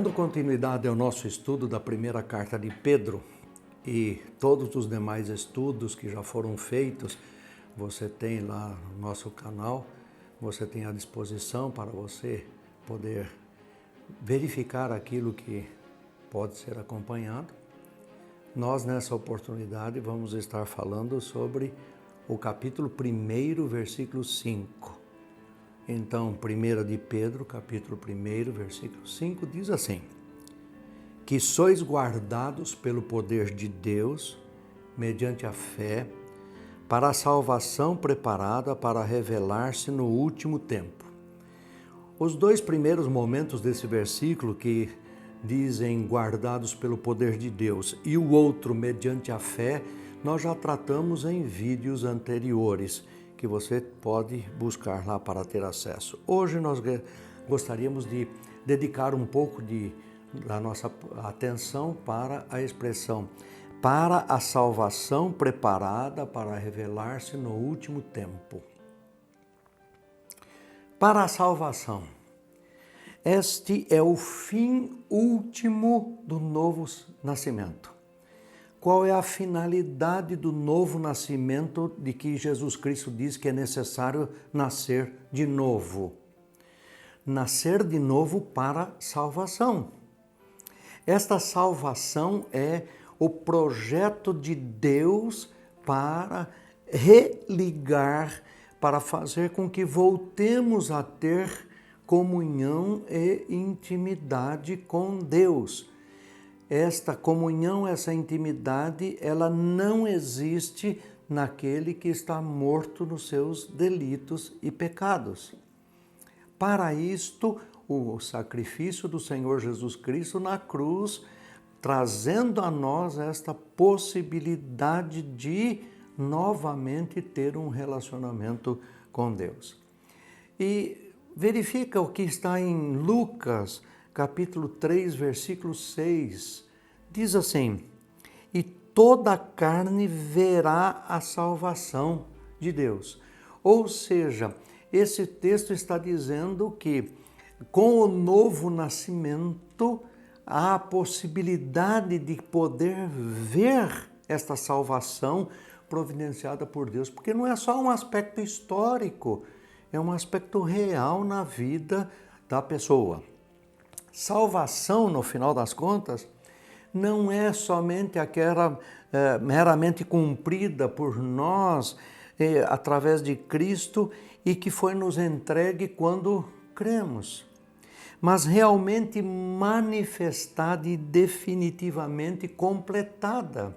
Dando continuidade ao nosso estudo da primeira carta de Pedro e todos os demais estudos que já foram feitos, você tem lá no nosso canal, você tem à disposição para você poder verificar aquilo que pode ser acompanhado. Nós, nessa oportunidade, vamos estar falando sobre o capítulo 1, versículo 5. Então, 1 de Pedro, capítulo 1, versículo 5, diz assim: que sois guardados pelo poder de Deus, mediante a fé, para a salvação preparada para revelar-se no último tempo. Os dois primeiros momentos desse versículo, que dizem guardados pelo poder de Deus, e o outro mediante a fé, nós já tratamos em vídeos anteriores, que você pode buscar lá para ter acesso. Hoje nós gostaríamos de dedicar um pouco da nossa atenção para a expressão para a salvação preparada para revelar-se no último tempo. Para a salvação. Este é o fim último do novo nascimento. Qual é a finalidade do novo nascimento de que Jesus Cristo diz que é necessário nascer de novo? Nascer de novo para salvação. Esta salvação é o projeto de Deus para religar, para fazer com que voltemos a ter comunhão e intimidade com Deus. Esta comunhão, essa intimidade, ela não existe naquele que está morto nos seus delitos e pecados. Para isto, o sacrifício do Senhor Jesus Cristo na cruz, trazendo a nós esta possibilidade de novamente ter um relacionamento com Deus. E verifica o que está em Lucas, capítulo 3, versículo 6, diz assim: e toda a carne verá a salvação de Deus. Ou seja, esse texto está dizendo que com o novo nascimento há a possibilidade de poder ver esta salvação providenciada por Deus, porque não é só um aspecto histórico, é um aspecto real na vida da pessoa. Salvação, no final das contas, não é somente aquela meramente cumprida por nós através de Cristo e que foi nos entregue quando cremos, mas realmente manifestada e definitivamente completada.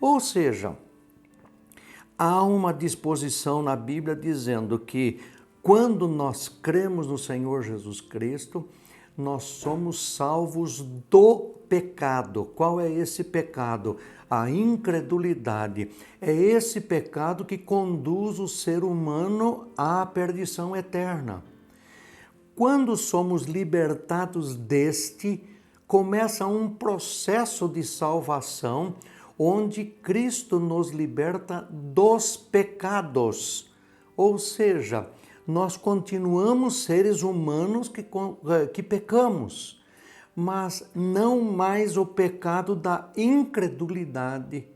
Ou seja, há uma disposição na Bíblia dizendo que quando nós cremos no Senhor Jesus Cristo, nós somos salvos do pecado. Qual é esse pecado? A incredulidade. É esse pecado que conduz o ser humano à perdição eterna. Quando somos libertados deste, começa um processo de salvação onde Cristo nos liberta dos pecados. Ou seja, nós continuamos seres humanos que pecamos, mas não mais o pecado da incredulidade.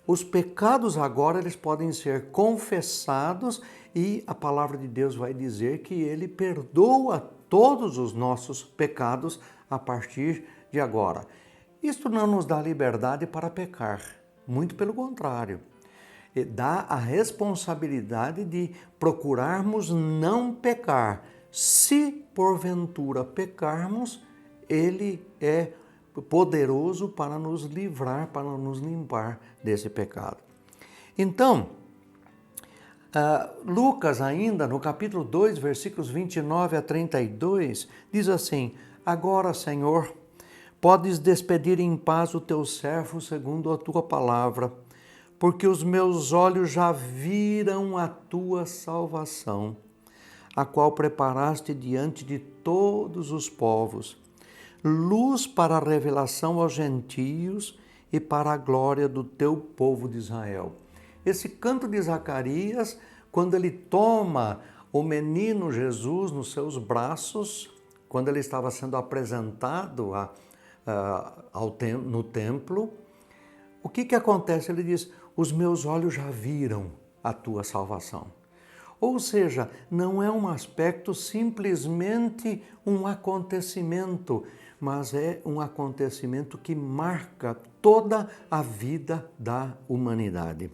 Os pecados agora eles podem ser confessados e a palavra de Deus vai dizer que Ele perdoa todos os nossos pecados a partir de agora. Isto não nos dá liberdade para pecar, muito pelo contrário. Dá a responsabilidade de procurarmos não pecar. Se porventura pecarmos, Ele é poderoso para nos livrar, para nos limpar desse pecado. Então, Lucas ainda, no capítulo 2, versículos 29 a 32, diz assim: agora, Senhor, podes despedir em paz o teu servo segundo a tua palavra, porque os meus olhos já viram a tua salvação, a qual preparaste diante de todos os povos, luz para a revelação aos gentios e para a glória do teu povo de Israel. Esse canto de Zacarias, quando ele toma o menino Jesus nos seus braços, quando ele estava sendo apresentado no templo, o que acontece? Ele diz, os meus olhos já viram a tua salvação. Ou seja, não é um aspecto simplesmente um acontecimento, mas é um acontecimento que marca toda a vida da humanidade.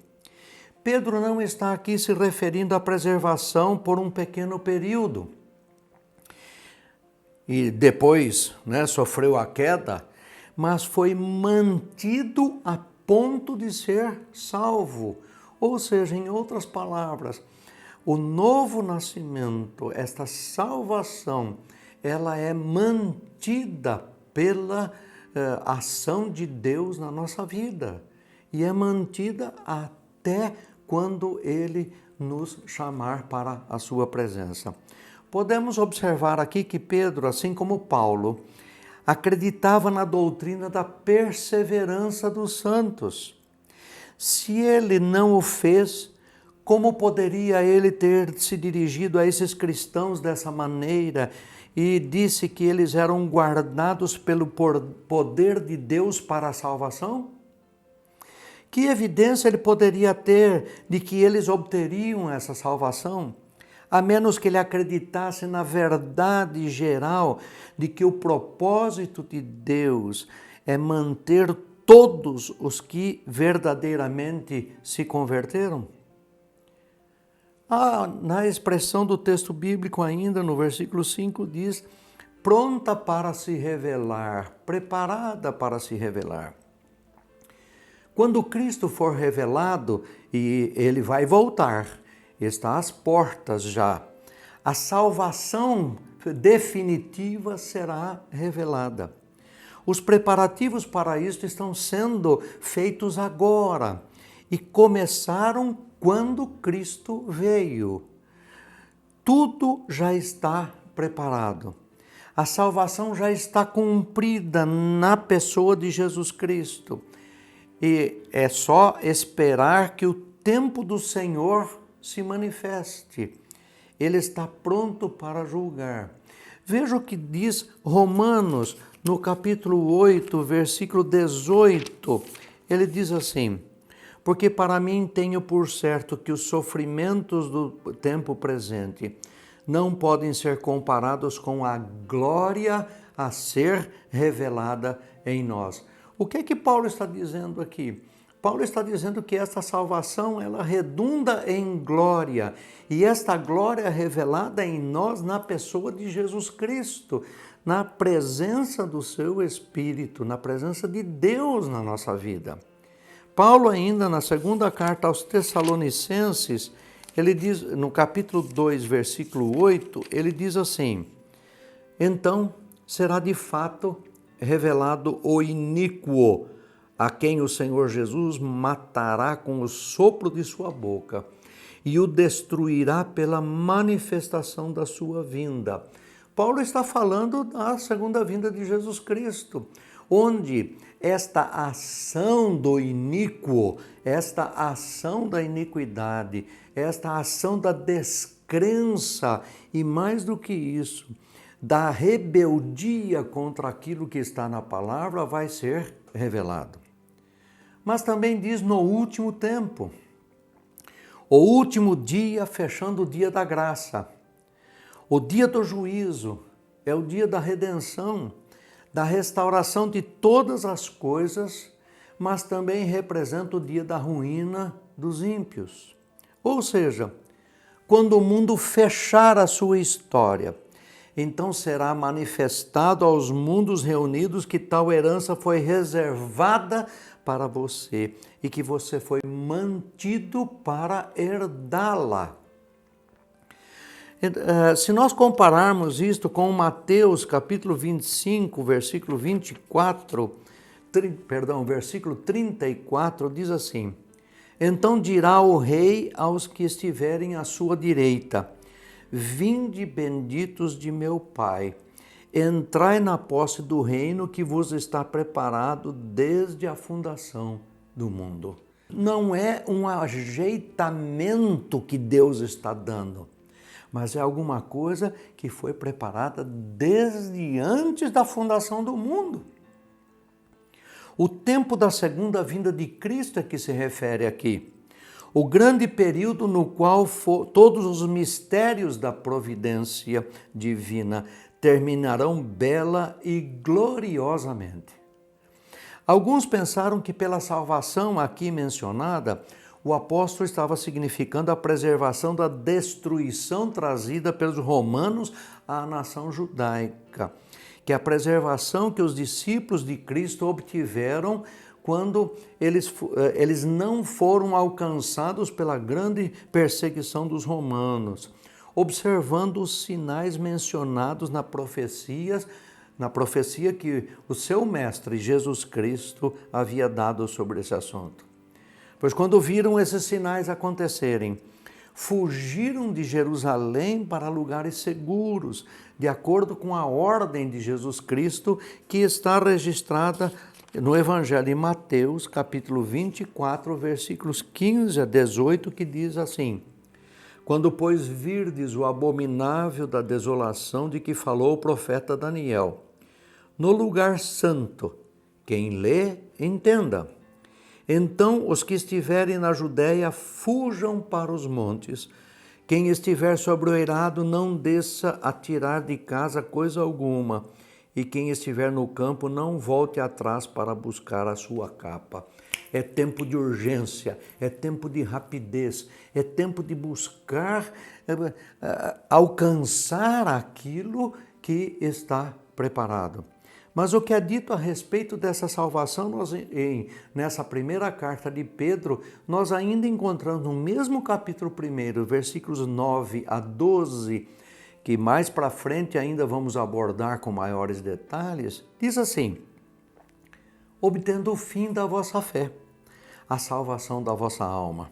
Pedro não está aqui se referindo à preservação por um pequeno período. E depois, sofreu a queda, mas foi mantido a ponto de ser salvo. Ou seja, em outras palavras, o novo nascimento, esta salvação, ela é mantida pela ação de Deus na nossa vida. E é mantida até quando Ele nos chamar para a sua presença. Podemos observar aqui que Pedro, assim como Paulo, acreditava na doutrina da perseverança dos santos. Se ele não o fez, como poderia ele ter se dirigido a esses cristãos dessa maneira e disse que eles eram guardados pelo poder de Deus para a salvação? Que evidência ele poderia ter de que eles obteriam essa salvação? A menos que ele acreditasse na verdade geral de que o propósito de Deus é manter todos os que verdadeiramente se converteram? Na expressão do texto bíblico ainda, no versículo 5, diz, pronta para se revelar, preparada para se revelar. Quando Cristo for revelado, e ele vai voltar, está às portas já, a salvação definitiva será revelada. Os preparativos para isso estão sendo feitos agora e começaram quando Cristo veio. Tudo já está preparado. A salvação já está cumprida na pessoa de Jesus Cristo. E é só esperar que o tempo do Senhor se manifeste. Ele está pronto para julgar. Veja o que diz Romanos, no capítulo 8, versículo 18. Ele diz assim, porque para mim tenho por certo que os sofrimentos do tempo presente não podem ser comparados com a glória a ser revelada em nós. O que é que Paulo está dizendo aqui? Paulo está dizendo que esta salvação, ela redunda em glória, e esta glória é revelada em nós na pessoa de Jesus Cristo, na presença do seu Espírito, na presença de Deus na nossa vida. Paulo ainda, na segunda carta aos Tessalonicenses, ele diz, no capítulo 2, versículo 8, ele diz assim, então será de fato revelado o iníquo, a quem o Senhor Jesus matará com o sopro de sua boca e o destruirá pela manifestação da sua vinda. Paulo está falando da segunda vinda de Jesus Cristo, onde esta ação do iníquo, esta ação da iniquidade, esta ação da descrença e mais do que isso, da rebeldia contra aquilo que está na palavra vai ser revelado. Mas também diz no último tempo, o último dia fechando o dia da graça, o dia do juízo, é o dia da redenção, da restauração de todas as coisas, mas também representa o dia da ruína dos ímpios. Ou seja, quando o mundo fechar a sua história, então será manifestado aos mundos reunidos que tal herança foi reservada para você e que você foi mantido para herdá-la. Se nós compararmos isto com Mateus capítulo 25, versículo 34, diz assim, então dirá o rei aos que estiverem à sua direita, vinde benditos de meu Pai, entrai na posse do reino que vos está preparado desde a fundação do mundo. Não é um ajeitamento que Deus está dando, mas é alguma coisa que foi preparada desde antes da fundação do mundo. O tempo da segunda vinda de Cristo é que se refere aqui. O grande período no qual todos os mistérios da providência divina terminarão bela e gloriosamente. Alguns pensaram que pela salvação aqui mencionada, o apóstolo estava significando a preservação da destruição trazida pelos romanos à nação judaica, que é a preservação que os discípulos de Cristo obtiveram quando eles não foram alcançados pela grande perseguição dos romanos, observando os sinais mencionados na profecia que o seu mestre Jesus Cristo havia dado sobre esse assunto. Pois quando viram esses sinais acontecerem, fugiram de Jerusalém para lugares seguros, de acordo com a ordem de Jesus Cristo, que está registrada no Evangelho de Mateus, capítulo 24, versículos 15 a 18, que diz assim: Quando, pois, virdes o abominável da desolação de que falou o profeta Daniel, no lugar santo, quem lê, entenda. Então, os que estiverem na Judéia, fujam para os montes. Quem estiver sobre o eirado, não desça a tirar de casa coisa alguma. E quem estiver no campo, não volte atrás para buscar a sua capa. É tempo de urgência, é tempo de rapidez, é tempo de buscar alcançar aquilo que está preparado. Mas o que é dito a respeito dessa salvação, nessa primeira carta de Pedro, nós ainda encontramos no mesmo capítulo 1, versículos 9 a 12, que mais para frente ainda vamos abordar com maiores detalhes, diz assim: obtendo o fim da vossa fé, a salvação da vossa alma.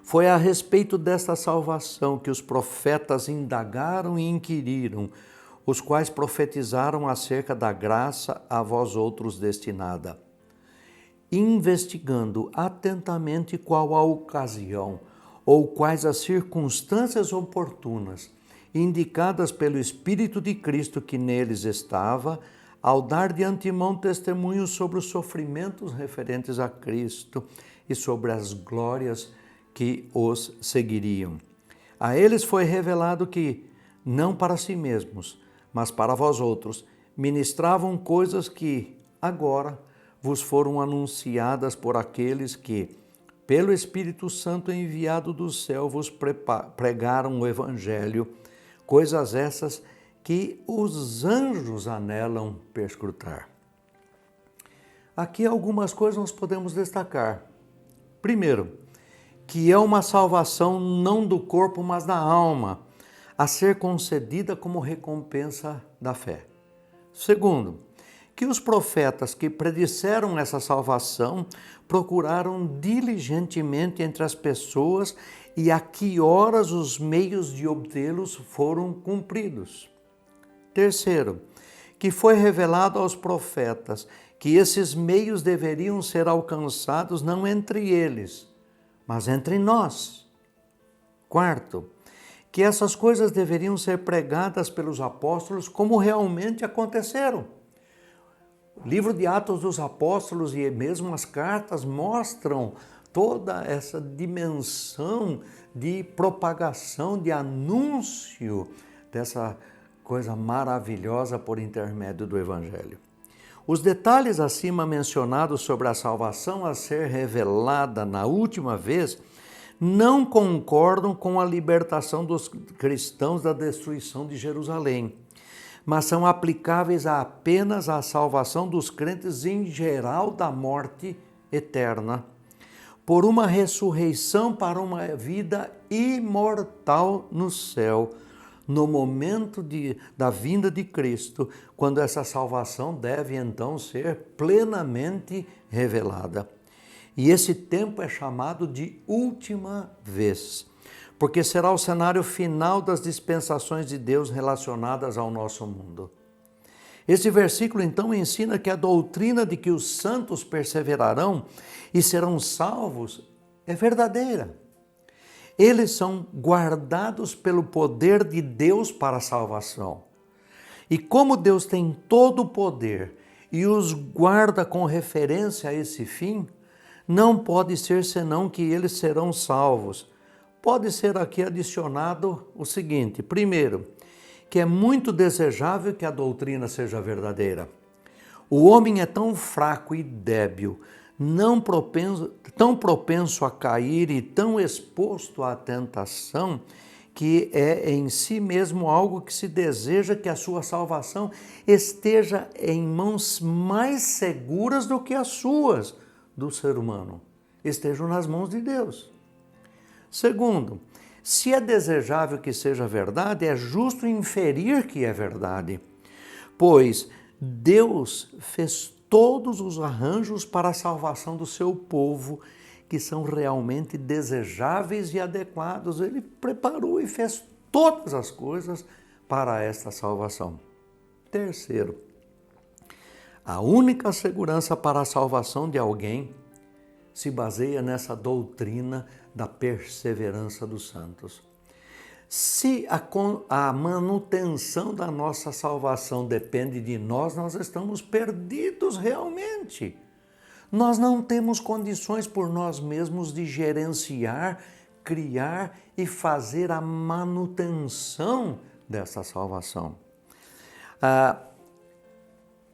Foi a respeito desta salvação que os profetas indagaram e inquiriram, os quais profetizaram acerca da graça a vós outros destinada, investigando atentamente qual a ocasião ou quais as circunstâncias oportunas, indicadas pelo Espírito de Cristo que neles estava, ao dar de antemão testemunho sobre os sofrimentos referentes a Cristo e sobre as glórias que os seguiriam. A eles foi revelado que, não para si mesmos, mas para vós outros, ministravam coisas que agora vos foram anunciadas por aqueles que, pelo Espírito Santo enviado do céu, vos pregaram o Evangelho, coisas essas que os anjos anelam perscrutar. Aqui algumas coisas nós podemos destacar. Primeiro, que é uma salvação não do corpo, mas da alma, a ser concedida como recompensa da fé. Segundo, que os profetas que predisseram essa salvação procuraram diligentemente entre as pessoas e a que horas os meios de obtê-los foram cumpridos. Terceiro, que foi revelado aos profetas que esses meios deveriam ser alcançados não entre eles, mas entre nós. Quarto, que essas coisas deveriam ser pregadas pelos apóstolos como realmente aconteceram. O livro de Atos dos Apóstolos e mesmo as cartas mostram toda essa dimensão de propagação, de anúncio dessa coisa maravilhosa por intermédio do Evangelho. Os detalhes acima mencionados sobre a salvação a ser revelada na última vez não concordam com a libertação dos cristãos da destruição de Jerusalém, mas são aplicáveis apenas à salvação dos crentes em geral da morte eterna, por uma ressurreição para uma vida imortal no céu, no momento da vinda de Cristo, quando essa salvação deve então ser plenamente revelada. E esse tempo é chamado de última vez, porque será o cenário final das dispensações de Deus relacionadas ao nosso mundo. Esse versículo então ensina que a doutrina de que os santos perseverarão e serão salvos é verdadeira. Eles são guardados pelo poder de Deus para a salvação. E como Deus tem todo o poder e os guarda com referência a esse fim, não pode ser senão que eles serão salvos. Pode ser aqui adicionado o seguinte: primeiro, que é muito desejável que a doutrina seja verdadeira. O homem é tão fraco e débil, tão propenso a cair e tão exposto à tentação, que é em si mesmo algo que se deseja que a sua salvação esteja em mãos mais seguras do que as suas, do ser humano. Estejam nas mãos de Deus. Segundo, se é desejável que seja verdade, é justo inferir que é verdade, pois Deus fez todos os arranjos para a salvação do seu povo, que são realmente desejáveis e adequados. Ele preparou e fez todas as coisas para esta salvação. Terceiro, a única segurança para a salvação de alguém se baseia nessa doutrina da perseverança dos santos. Se a manutenção da nossa salvação depende de nós, nós estamos perdidos realmente. Nós não temos condições por nós mesmos de gerenciar, criar e fazer a manutenção dessa salvação.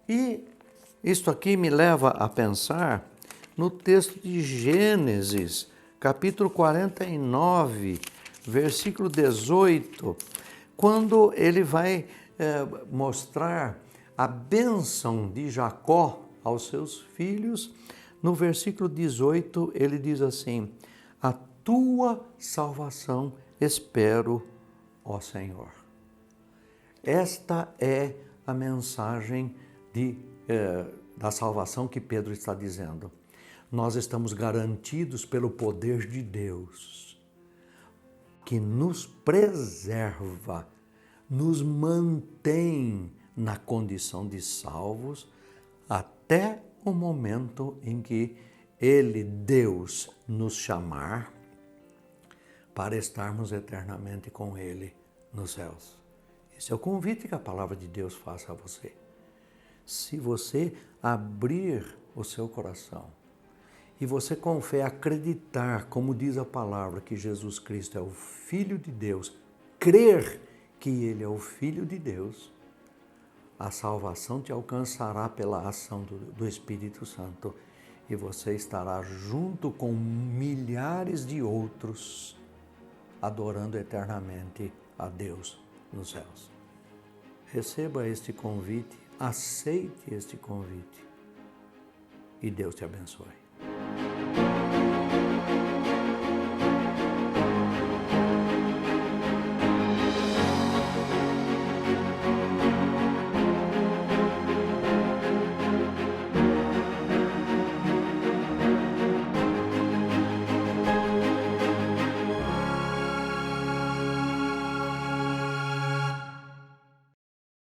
E isto aqui me leva a pensar no texto de Gênesis, capítulo 49, versículo 18, quando ele vai mostrar a bênção de Jacó aos seus filhos. No versículo 18, ele diz assim: a tua salvação espero, ó Senhor. Esta é a mensagem da salvação que Pedro está dizendo. Nós estamos garantidos pelo poder de Deus, que nos preserva, nos mantém na condição de salvos até o momento em que Ele, Deus, nos chamar para estarmos eternamente com Ele nos céus. Esse é o convite que a palavra de Deus faz a você. Se você abrir o seu coração e você com fé acreditar, como diz a palavra, que Jesus Cristo é o Filho de Deus, crer que Ele é o Filho de Deus, a salvação te alcançará pela ação do Espírito Santo e você estará junto com milhares de outros adorando eternamente a Deus nos céus. Receba este convite, aceite este convite e Deus te abençoe.